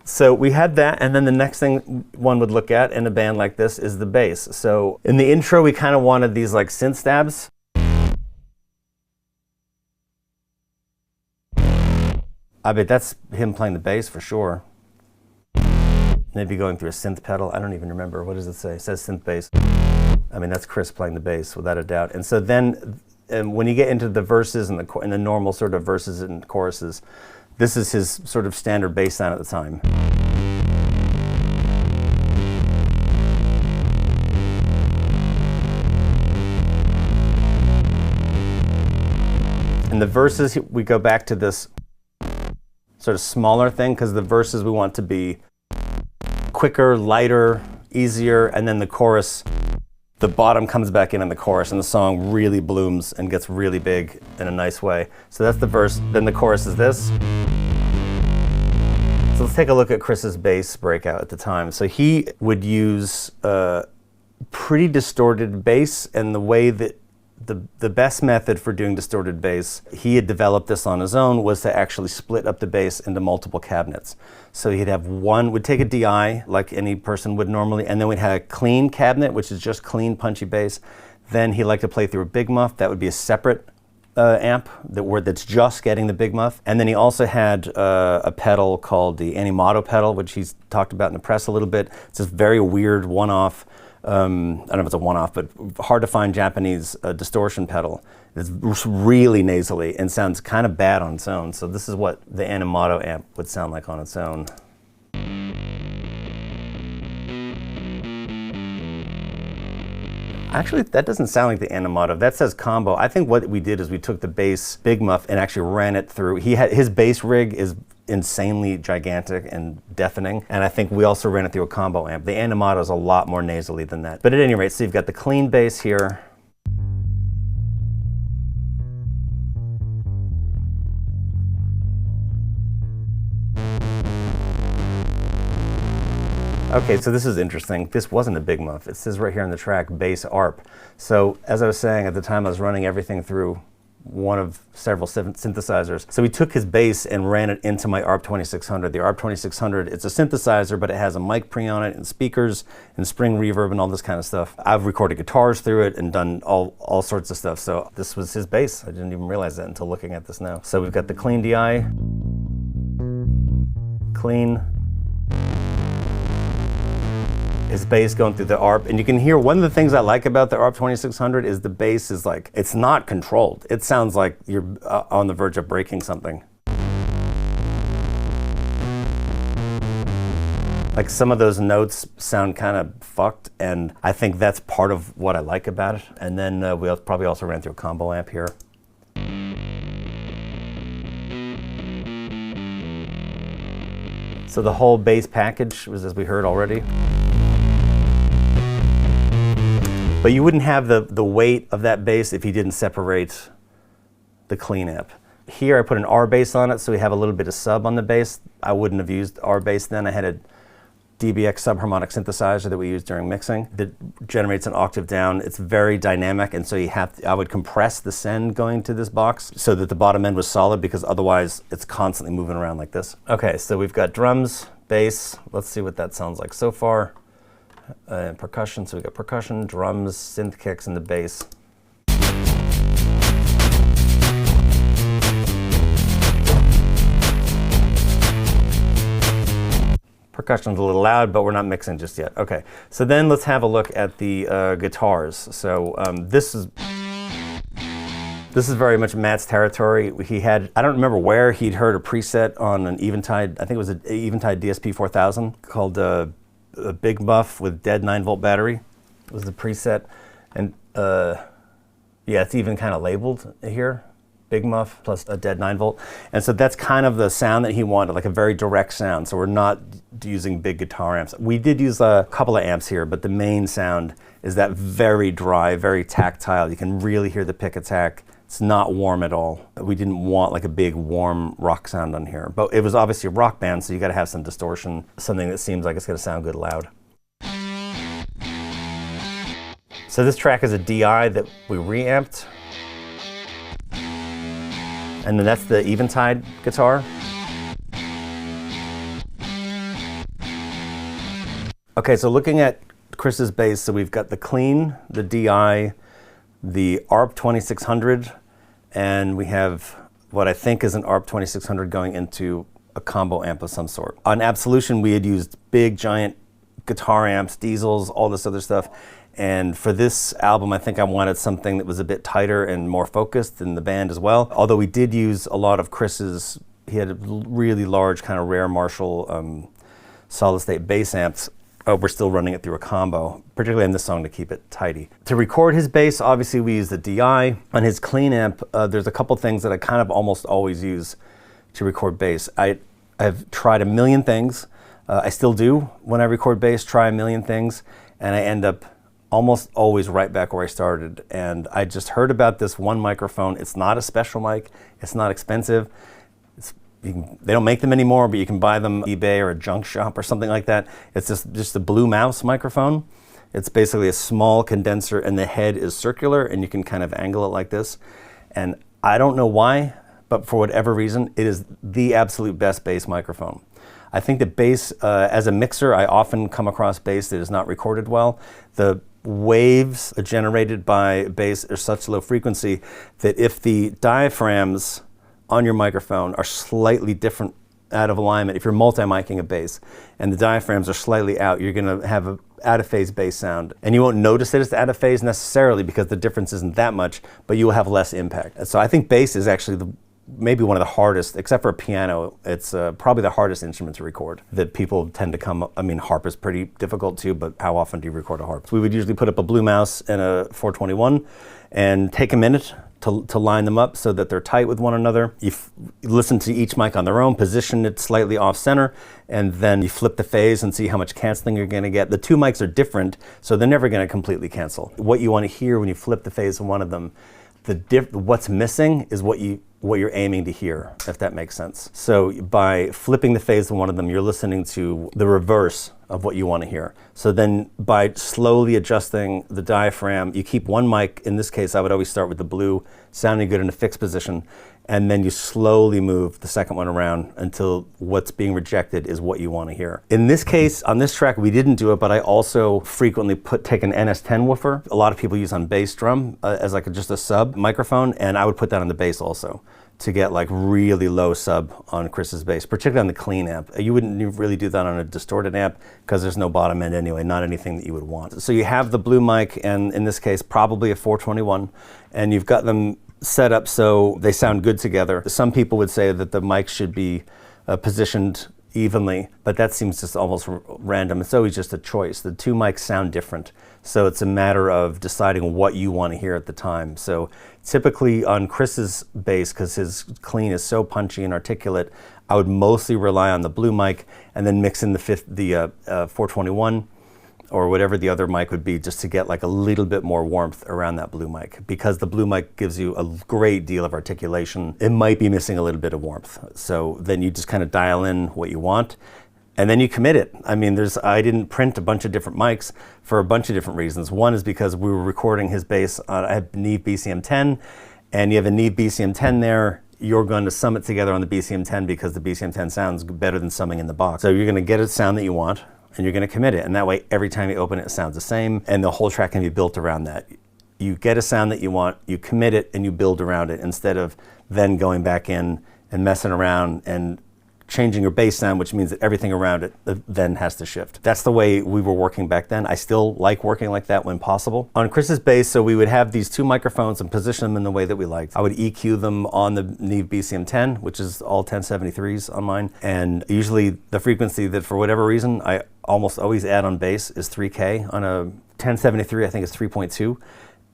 So we had that, and then the next thing one would look at in a band like this is the bass. So in the intro, we kind of wanted these like synth stabs. I bet that's him playing the bass for sure. Maybe going through a synth pedal. I don't even remember. What does it say? It says synth bass. I mean, that's Chris playing the bass without a doubt. And so then when you get into the verses and the normal sort of verses and choruses, this is his sort of standard bass sound at the time. In the verses, we go back to this sort of smaller thing, because the verses we want to be quicker, lighter, easier, and then the chorus, the bottom comes back in the chorus, and the song really blooms and gets really big in a nice way. So that's the verse, then the chorus is this. So let's take a look at Chris's bass breakout at the time. So he would use pretty distorted bass, and the way that the best method for doing distorted bass, he had developed this on his own, was to actually split up the bass into multiple cabinets. So he'd have one, would take a DI like any person would normally, and then we'd have a clean cabinet, which is just clean punchy bass. Then he liked to play through a big muff. That would be a separate amp that's just getting the big muff. And then he also had a pedal called the Animato pedal, which he's talked about in the press a little bit. It's this very weird one-off, I don't know if it's a one-off, but hard to find Japanese distortion pedal. It's really nasally and sounds kind of bad on its own. So this is what the Animato amp would sound like on its own. Actually, that doesn't sound like the Animato. That says combo. I think what we did is we took the bass big muff and actually ran it through. His bass rig is insanely gigantic and deafening, and I think we also ran it through a combo amp. The Animato is a lot more nasally than that. But at any rate, so you've got the clean bass here. Okay, so this is interesting. This wasn't a big muff. It says right here on the track, bass ARP. So as I was saying, at the time I was running everything through one of several synthesizers. So we took his bass and ran it into my ARP 2600. The ARP 2600, it's a synthesizer, but it has a mic pre on it and speakers and spring reverb and all this kind of stuff. I've recorded guitars through it and done all sorts of stuff. So this was his bass. I didn't even realize that until looking at this now. So we've got the clean DI, clean, his bass going through the ARP, and you can hear one of the things I like about the ARP 2600 is the bass is like, it's not controlled. It sounds like you're on the verge of breaking something. Like some of those notes sound kind of fucked, and I think that's part of what I like about it. And then we probably also ran through a combo amp here. So the whole bass package was, as we heard already. But you wouldn't have the weight of that bass if you didn't separate the clean amp. Here I put an R bass on it, so we have a little bit of sub on the bass. I wouldn't have used R bass then. I had a DBX subharmonic synthesizer that we used during mixing that generates an octave down. It's very dynamic, and so I would compress the send going to this box so that the bottom end was solid, because otherwise it's constantly moving around like this. Okay, so we've got drums, bass. Let's see what that sounds like so far. Percussion, so we got percussion, drums, synth kicks, and the bass. Percussion's a little loud, but we're not mixing just yet. Okay, so then let's have a look at the guitars. So this is very much Matt's territory. He had, I don't remember where, he'd heard a preset on an Eventide, I think it was an Eventide DSP 4000 called a big muff with dead 9-volt battery was the preset. And yeah, it's even kind of labeled here, big muff plus a dead 9-volt. And so that's kind of the sound that he wanted, like a very direct sound. So we're not using big guitar amps. We did use a couple of amps here, but the main sound is that very dry, very tactile. You can really hear the pick attack. It's not warm at all. We didn't want like a big warm rock sound on here, but it was obviously a rock band, so you gotta have some distortion, something that seems like it's gonna sound good loud. So this track is a DI that we reamped. And then that's the Eventide guitar. Okay, so looking at Chris's bass, so we've got the clean, the DI, the ARP 2600, and we have what I think is an ARP 2600 going into a combo amp of some sort. On Absolution, we had used big, giant guitar amps, diesels, all this other stuff. And for this album, I think I wanted something that was a bit tighter and more focused in the band as well. Although we did use a lot of Chris's, he had a really large kind of rare Marshall solid state bass amps. We're still running it through a combo, particularly in this song to keep it tidy. To record his bass, obviously we use the DI. On his clean amp, there's a couple things that I kind of almost always use to record bass. I've tried a million things. I still do when I record bass, try a million things, and I end up almost always right back where I started. And I just heard about this one microphone. It's not a special mic. It's not expensive. They don't make them anymore, but you can buy them on eBay or a junk shop or something like that. It's just a Blue Mouse microphone. It's basically a small condenser and the head is circular and you can kind of angle it like this. And I don't know why, but for whatever reason, it is the absolute best bass microphone. I think that bass, as a mixer, I often come across bass that is not recorded well. The waves generated by bass are such low frequency that if the diaphragms on your microphone are slightly different out of alignment, if you're multi-micing a bass and the diaphragms are slightly out, you're gonna have an out-of-phase bass sound. And you won't notice that it's out of phase necessarily because the difference isn't that much, but you will have less impact. So I think bass is actually maybe one of the hardest, except for a piano, it's probably the hardest instrument to record that people tend to come, I mean, harp is pretty difficult too, but how often do you record a harp? We would usually put up a Blue Mouse and a 421 and take a minute to line them up so that they're tight with one another. You listen to each mic on their own, position it slightly off center, and then you flip the phase and see how much canceling you're gonna get. The two mics are different, so they're never gonna completely cancel. What you wanna hear when you flip the phase of one of them, what's missing is what you're aiming to hear, if that makes sense. So by flipping the phase of one of them, you're listening to the reverse of what you want to hear. So then by slowly adjusting the diaphragm, you keep one mic, in this case I would always start with the blue, sounding good in a fixed position, and then you slowly move the second one around until what's being rejected is what you want to hear. In this case, on this track, we didn't do it, but I also frequently take an NS10 woofer. A lot of people use on bass drum as like just a sub microphone, and I would put that on the bass also to get like really low sub on Chris's bass, particularly on the clean amp. You wouldn't really do that on a distorted amp because there's no bottom end anyway, not anything that you would want. So you have the blue mic, and in this case, probably a 421, and you've got them set up so they sound good together. Some people would say that the mics should be positioned evenly, but that seems just almost random. It's always just a choice. The two mics sound different, so it's a matter of deciding what you want to hear at the time. So typically on Chris's bass, because his clean is so punchy and articulate, I would mostly rely on the blue mic and then mix in the 421 or whatever the other mic would be, just to get like a little bit more warmth around that blue mic. Because the blue mic gives you a great deal of articulation, it might be missing a little bit of warmth. So then you just kind of dial in what you want, and then you commit it. I mean, I didn't print a bunch of different mics for a bunch of different reasons. One is because we were recording his bass on a Neve BCM10, and you have a Neve BCM10 there, you're going to sum it together on the BCM10 because the BCM10 sounds better than summing in the box. So you're going to get a sound that you want, and you're going to commit it. And that way, every time you open it, it sounds the same, and the whole track can be built around that. You get a sound that you want, you commit it, and you build around it, instead of then going back in and messing around and changing your bass sound, which means that everything around it then has to shift. That's the way we were working back then. I still like working like that when possible. On Chris's bass, so we would have these two microphones and position them in the way that we liked. I would EQ them on the Neve BCM10, which is all 1073s on mine, and usually the frequency that for whatever reason I almost always add on bass is 3K. On a 1073, I think it's 3.2.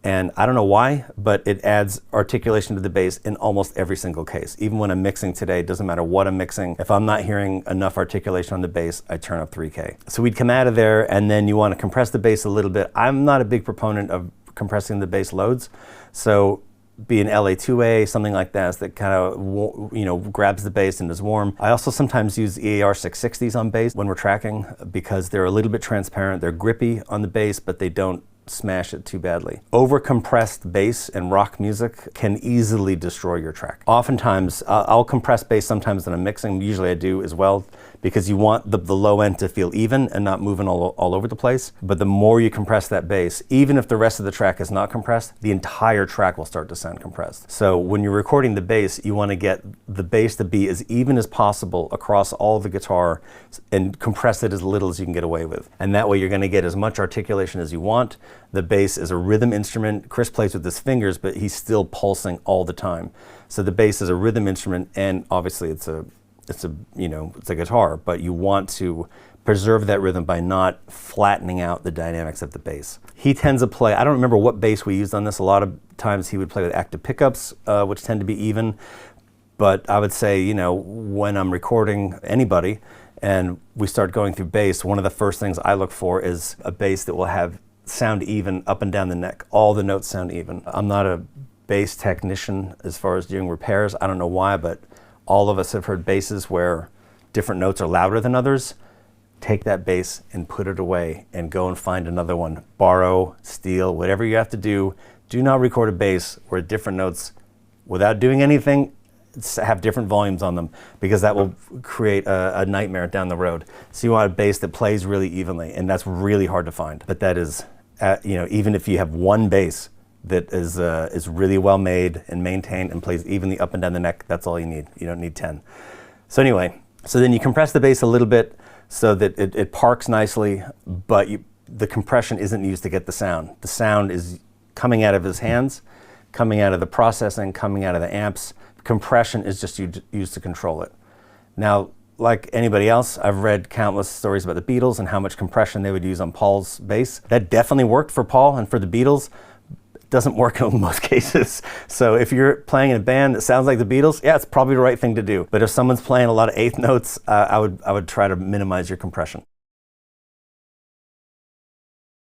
And I don't know why, but it adds articulation to the bass in almost every single case. Even when I'm mixing today, it doesn't matter what I'm mixing. If I'm not hearing enough articulation on the bass, I turn up 3K. So we'd come out of there, and then you want to compress the bass a little bit. I'm not a big proponent of compressing the bass loads. So be an LA2A, something like that kind of, grabs the bass and is warm. I also sometimes use EAR 660s on bass when we're tracking because they're a little bit transparent. They're grippy on the bass, but they don't smash it too badly. Over-compressed bass and rock music can easily destroy your track. Oftentimes, I'll compress bass sometimes when I'm mixing. Usually I do as well because you want the low end to feel even and not moving all over the place. But the more you compress that bass, even if the rest of the track is not compressed, the entire track will start to sound compressed. So when you're recording the bass, you want to get the bass to be as even as possible across all the guitar and compress it as little as you can get away with. And that way you're going to get as much articulation as you want. The bass is a rhythm instrument. Chris plays with his fingers, but he's still pulsing all the time. So the bass is a rhythm instrument, and obviously it's a guitar, but you want to preserve that rhythm by not flattening out the dynamics of the bass. He tends to play, I don't remember what bass we used on this. A lot of times he would play with active pickups, which tend to be even. But I would say, you know, when I'm recording anybody and we start going through bass, one of the first things I look for is a bass that will have sound even up and down the neck. All the notes sound even. I'm not a bass technician as far as doing repairs. I don't know why, but all of us have heard basses where different notes are louder than others. Take that bass and put it away and go and find another one. Borrow, steal, whatever you have to do. Do not record a bass where different notes, without doing anything, have different volumes on them, because that will create a nightmare down the road. So you want a bass that plays really evenly, and that's really hard to find. But that is, you know, even if you have one bass that is really well made and maintained and plays evenly up and down the neck, that's all you need. You don't need 10. So anyway, so then you compress the bass a little bit so that it parks nicely, but the compression isn't used to get the sound. The sound is coming out of his hands, coming out of the processing, coming out of the amps. Compression is just used to control it. Now, like anybody else, I've read countless stories about the Beatles and how much compression they would use on Paul's bass. That definitely worked for Paul and for the Beatles. It doesn't work in most cases. So if you're playing in a band that sounds like the Beatles, yeah, it's probably the right thing to do. But if someone's playing a lot of eighth notes, I would try to minimize your compression.